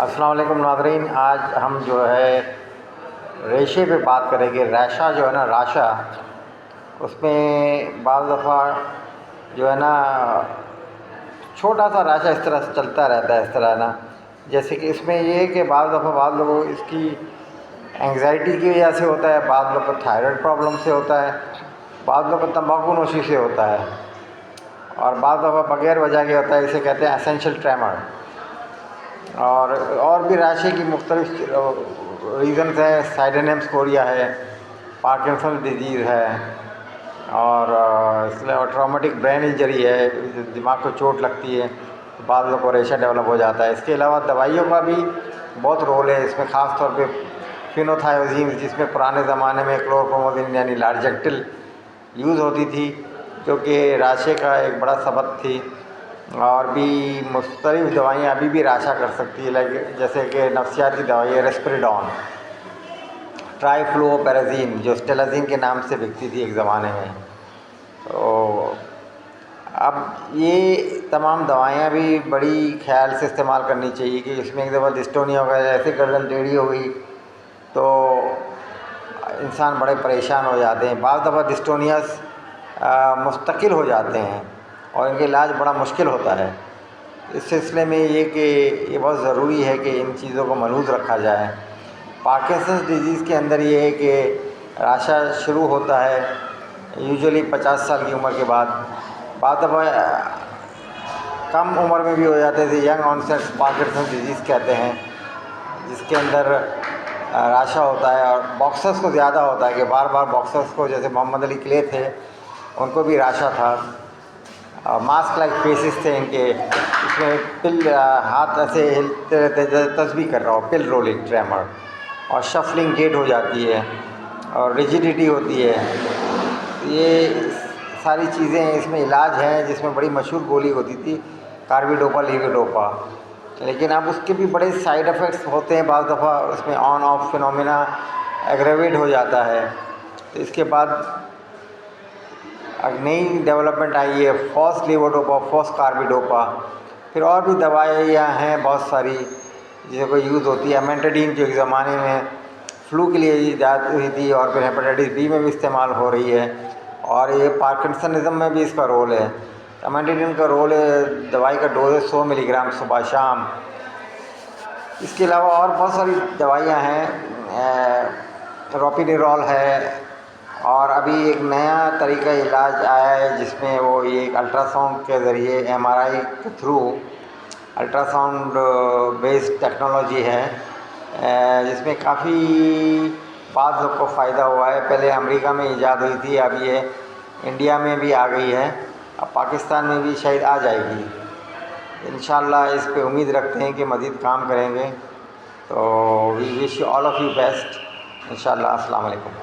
السلام علیکم ناظرین، آج ہم جو ہے ریشے پہ بات کریں گے۔ ریشہ جو ہے نا، راشا، اس میں بعض دفعہ جو ہے نا چھوٹا سا راشا اس طرح سے چلتا رہتا ہے، اس طرح نا، جیسے کہ اس میں یہ ہے کہ بعض دفعہ بعض لوگوں کو اس کی انگزائٹی کی وجہ سے ہوتا ہے، بعض لوگ کو تھائرائڈ پرابلم سے ہوتا ہے، بعض لوگ کو تمباکو نوشی سے ہوتا ہے، اور بعض دفعہ بغیر وجہ کے ہوتا ہے، اسے کہتے ہیں اسینشل ٹریمر۔ اور بھی راشے کی مختلف ریزنز ہیں، سائڈنیم اسکوریا ہے، پارکنسن ڈیزیز ہے، اور ٹرامیٹک برین انجری ہے، دماغ کو چوٹ لگتی ہے، بعض لوگوں کو ریشہ ڈیولپ ہو جاتا ہے۔ اس کے علاوہ دوائیوں کا بھی بہت رول ہے اس میں، خاص طور پہ فینوتھائازین، جس میں پرانے زمانے میں کلورپرومازین یعنی لارجیکٹل یوز ہوتی تھی، جو کہ راشے کا ایک بڑا سبب تھی۔ اور بھی مختلف دوائیاں ابھی بھی راشا کر سکتی ہے، جیسے کہ نفسیاتی دوائی ہے ریسپریڈون، ٹرائی فلو پیرازین، جو اسٹیلازین کے نام سے بکتی تھی ایک زمانے میں۔ تو اب یہ تمام دوائیاں بھی بڑی خیال سے استعمال کرنی چاہیے، کہ اس میں ایک دفعہ ڈسٹونیا ہو گیا، ایسے گردن ٹیڑھی ہو گئی تو انسان بڑے پریشان ہو جاتے ہیں۔ بعض دفعہ ڈسٹونیاز مستقل ہو جاتے ہیں اور ان کا علاج بڑا مشکل ہوتا ہے۔ اس سلسلے میں یہ بہت ضروری ہے کہ ان چیزوں کو ملحوظ رکھا جائے۔ پارکنسنس ڈیزیز کے اندر یہ ہے کہ راشا شروع ہوتا ہے یوزولی 50 سال کی عمر کے بعد، بعض دفعہ کم عمر میں بھی ہو جاتے تھے، ینگ آنسیٹ پارکنسنس ڈیزیز کہتے ہیں، جس کے اندر راشا ہوتا ہے، اور باکسرز کو زیادہ ہوتا ہے، کہ بار بار باکسرز کو، جیسے محمد علی کلے تھے، ان کو بھی راشا تھا، ماسک لائک فیسز تھے ان کے، اس میں پل ہاتھ ایسے ہلتے رہتے جیسے تسبیح کر رہا ہو، پل رولنگ ٹریمر، اور شفلنگ گیٹ ہو جاتی ہے، اور ریجیڈیٹی ہوتی ہے۔ یہ ساری چیزیں اس میں علاج ہیں، جس میں بڑی مشہور گولی ہوتی تھی کاربیڈوپا لیوڈوپا، لیکن اب اس کے بھی بڑے سائیڈ ایفیکٹس ہوتے ہیں، بعض دفعہ اس میں آن آف فنومینا ایگریویٹ ہو جاتا ہے۔ تو اس کے بعد نئی ڈیولپمنٹ آئی ہے فوس لیوڈوپا، فوس کاربیڈوپا، پھر اور بھی دوائیاں ہیں بہت ساری جن کو یوز ہوتی ہے۔ امیٹاڈین جو ایک زمانے میں فلو کے لیے ایجاد ہوئی تھی، اور پھر ہیپاٹائٹس بی میں بھی استعمال ہو رہی ہے، اور یہ پارکنسنزم میں بھی اس کا رول ہے۔ امیٹاڈین کا رول ہے، دوائی کا ڈوز ہے 100 ملی گرام صبح شام۔ اس کے علاوہ اور بہت ساری دوائیاں ہیں، روپینیرول ہے، اور ابھی ایک نیا طریقہ علاج آیا ہے، جس میں وہ ایک الٹرا ساؤنڈ کے ذریعے MRI کے through ultra sound based technology ہے، جس میں کافی بعض لوگ کو فائدہ ہوا ہے۔ پہلے امریکہ میں ایجاد ہوئی تھی، اب یہ انڈیا میں بھی آ گئی ہے، اب پاکستان میں بھی شاید آ جائے گی انشاءاللہ۔ اس پہ امید رکھتے ہیں کہ مزید کام کریں گے۔ تو وی وش آل آف یو بیسٹ انشاءاللہ۔ السلام علیکم۔